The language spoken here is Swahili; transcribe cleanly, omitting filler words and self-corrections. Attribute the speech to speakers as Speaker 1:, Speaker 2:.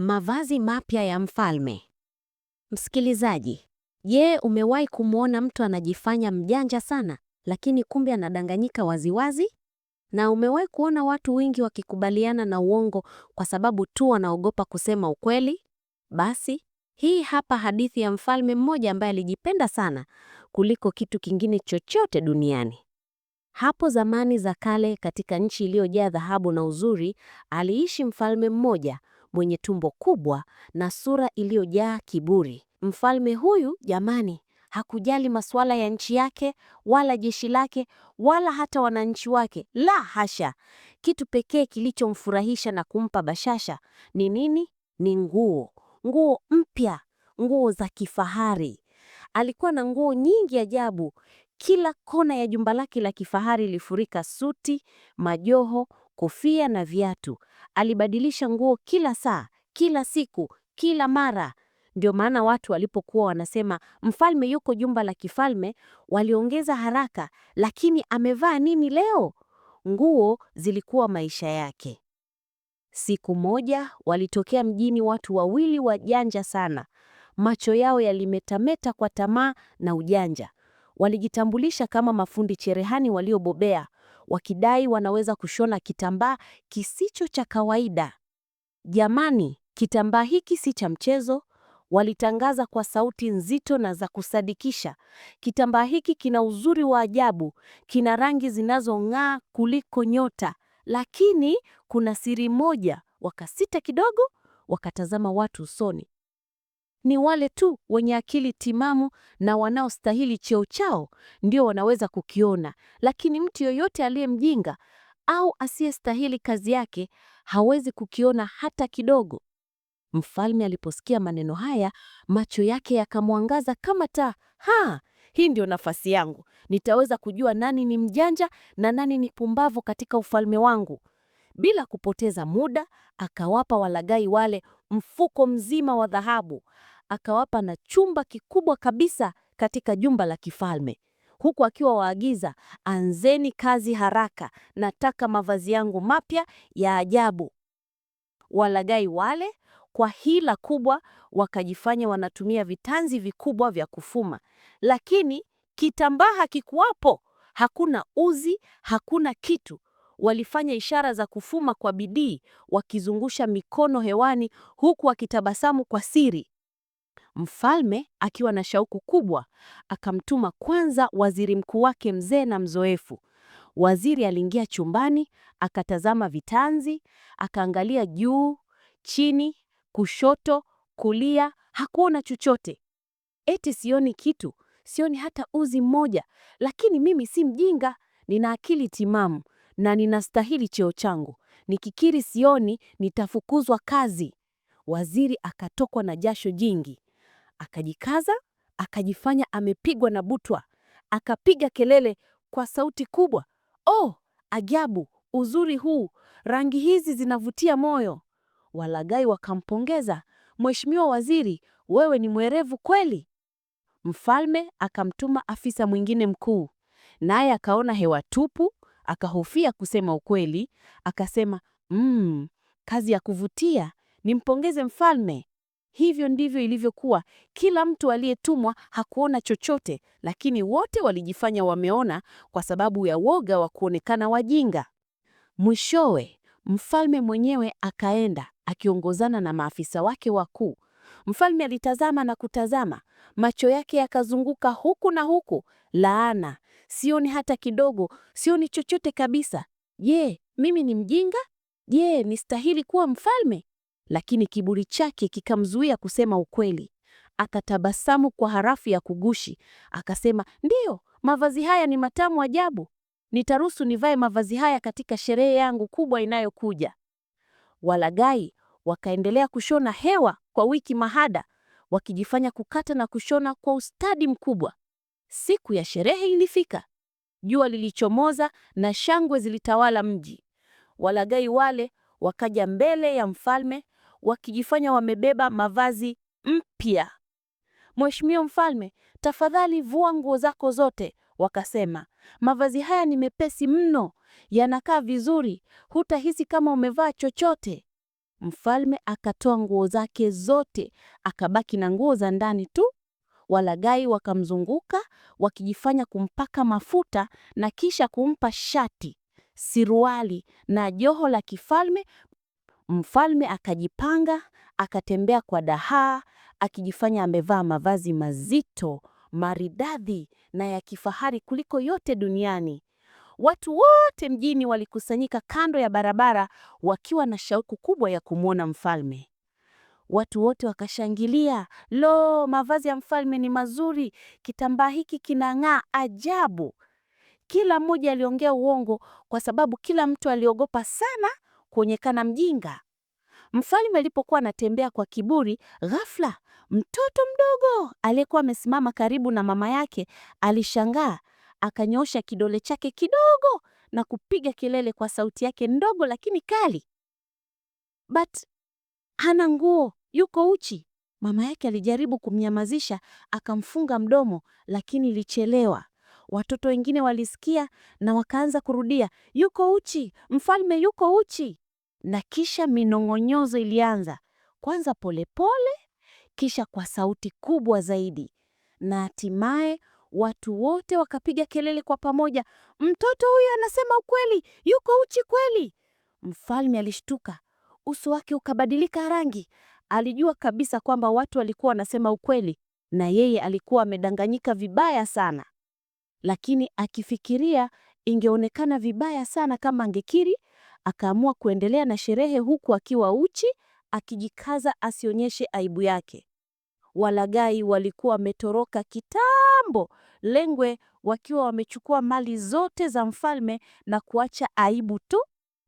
Speaker 1: Mavazi mapya ya mfalme. Msikilizaji, je, umewahi kumwona mtu anajifanya mjanja sana, lakini kumbe anadanganyika waziwazi? Na umewahi kuona watu wengi wakikubaliana na uongo kwa sababu tu wanaogopa kusema ukweli? Basi, hii hapa hadithi ya mfalme mmoja ambaye alijipenda sana kuliko kitu kingine chochote duniani. Hapo zamani za kale, katika nchi iliyojaa dhahabu na uzuri, aliishi mfalme mmoja mwenye tumbo kubwa na sura iliyojaa kiburi. Mfalme huyu, jamani, hakujali masuala ya nchi yake wala jeshi lake wala hata wananchi wake. La hasha! Kitu pekee kilichomfurahisha na kumpa bashasha ni nini? Ni nguo. Nguo mpya, nguo za kifahari. Alikuwa na nguo nyingi ajabu. Kila kona ya jumba lake la kifahari ilifurika suti, majoho, kofia na viatu. Alibadilisha nguo kila saa, kila siku, kila mara. Ndio maana watu walipokuwa wanasema mfalme yuko jumba la kifalme, waliongeza haraka, lakini amevaa nini leo? Nguo zilikuwa maisha yake. Siku moja walitokea mjini watu wawili wajanja sana. Macho yao yalimetameta kwa tamaa na ujanja. Walijitambulisha kama mafundi cherehani waliobobea, wakidai wanaweza kushona kitambaa kisicho cha kawaida. Jamani, kitambaa hiki si cha mchezo, walitangaza kwa sauti nzito na za kusadikisha. Kitambaa hiki kina uzuri wa ajabu, kina rangi zinazong'aa kuliko nyota, lakini kuna siri moja. Wakasita kidogo, wakatazama watu usoni. Ni wale tu wenye akili timamu na wanaostahili cheo chao ndio wanaweza kukiona, lakini mtu yoyote aliye mjinga au asiyestahili kazi yake hawezi kukiona hata kidogo. Mfalme aliposikia maneno haya, macho yake yakamwangaza kama taa. Hii ndio nafasi yangu. Nitaweza kujua nani ni mjanja na nani ni pumbavu katika ufalme wangu. Bila kupoteza muda, akawapa walaghai wale mfuko mzima wa dhahabu. Akawapa na chumba kikubwa kabisa katika jumba la kifalme, huku akiwa waagiza, anzeni kazi haraka, nataka mavazi yangu mapya ya ajabu. Walaghai wale kwa hila kubwa wakajifanya wanatumia vitanzi vikubwa vya kufuma, lakini kitambaa hakikuwapo. Hakuna uzi, hakuna kitu. Walifanya ishara za kufuma kwa bidii, wakizungusha mikono hewani huku wakitabasamu kwa siri. Mfalme akiwa na shauku kubwa, akamtuma kwanza waziri mkuu wake mzee na mzoefu. Waziri aliingia chumbani, akatazama vitanzi, akaangalia juu, chini, kushoto, kulia, hakuona chochote. Eti sioni kitu, sioni hata uzi mmoja, lakini mimi si mjinga, nina akili timamu na ninastahili cheo changu. Nikikiri sioni, nitafukuzwa kazi. Waziri akatokwa na jasho jingi. Akajikaza, akajifanya amepigwa na butwa. Akapiga kelele kwa sauti kubwa, "Oh, ajabu, uzuri huu, rangi hizi zinavutia moyo." Walaghai wakampongeza, "Mheshimiwa Waziri, wewe ni mwerevu kweli." Mfalme akamtuma afisa mwingine mkuu, naye akaona hewa tupu, akahofia kusema ukweli, akasema, kazi ya kuvutia, nimpongeze mfalme." Hivyo ndivyo ilivyokuwa. Kila mtu aliyetumwa hakuona chochote, lakini wote walijifanya wameona kwa sababu ya woga wa kuonekana wajinga. Mwishowe, mfalme mwenyewe akaenda akiongozana na maafisa wake wakuu. Mfalme alitazama na kutazama, macho yake yakazunguka huku na huku. Laana, sioni hata kidogo, sioni chochote kabisa. Je, mimi ni mjinga? Je, nistahili kuwa mfalme? Lakini kiburi chake kikamzuia kusema ukweli. Akatabasamu kwa harafu ya kugushi, akasema, "Ndiyo, mavazi haya ni matamu ajabu. Nitaruhusu nivae mavazi haya katika sherehe yangu kubwa inayokuja." Walaghai wakaendelea kushona hewa kwa wiki mahada, wakijifanya kukata na kushona kwa ustadi mkubwa. Siku ya sherehe ilifika. Jua lilichomoza na shangwe zilitawala mji. Walaghai wale wakaja mbele ya mfalme wakijifanya wamebeba mavazi mpya. "Mheshimiwa Mfalme, tafadhali vua nguo zako zote." Wakasema, "Mavazi haya ni mepesi mno, yanakaa vizuri, hutahisi kama umevaa chochote."
Speaker 2: Mfalme akatoa nguo zake zote, akabaki na nguo za ndani tu. Walaghai wakamzunguka wakijifanya kumpaka mafuta na kisha kumpa shati, suruali na joho la kifalme. Mfalme akajipanga, akatembea kwa dahaa, akijifanya amevaa mavazi mazito, maridadi na ya kifahari kuliko yote duniani. Watu wote mjini walikusanyika kando ya barabara wakiwa na shauku kubwa ya kumwona mfalme. Watu wote wakashangilia, lo, mavazi ya mfalme ni mazuri, kitambaa hiki kinang'aa ajabu. Kila mmoja aliongea uongo kwa sababu kila mtu aliogopa sana kuonekana mjinga. Mfalme alipokuwa anatembea kwa kiburi, ghafla mtoto mdogo aliyekuwa amesimama karibu na mama yake alishangaa, akanyosha kidole chake kidogo na kupiga kelele kwa sauti yake ndogo lakini kali. But hana nguo, yuko uchi. Mama yake alijaribu kumnyamazisha, akamfunga mdomo, lakini ilichelewa. Watoto wengine walisikia na wakaanza kurudia, yuko uchi, mfalme yuko uchi. Na kisha minong'onyozo ilianza, kwanza polepole, kisha kwa sauti kubwa zaidi. Na hatimaye watu wote wakapiga kelele kwa pamoja, mtoto huyu anasema ukweli, yuko uchi kweli. Mfalme alishtuka, uso wake ukabadilika rangi. Alijua kabisa kwamba watu walikuwa wanasema ukweli na yeye alikuwa amedanganyika vibaya sana. Lakini akifikiria ingeonekana vibaya sana kama angekiri, akaamua kuendelea na sherehe huku akiwa uchi, akijikaza asionyeshe aibu yake. Walaghai walikuwa wametoroka kitambo, lengwe wakiwa wamechukua mali zote za mfalme na kuacha aibu tu.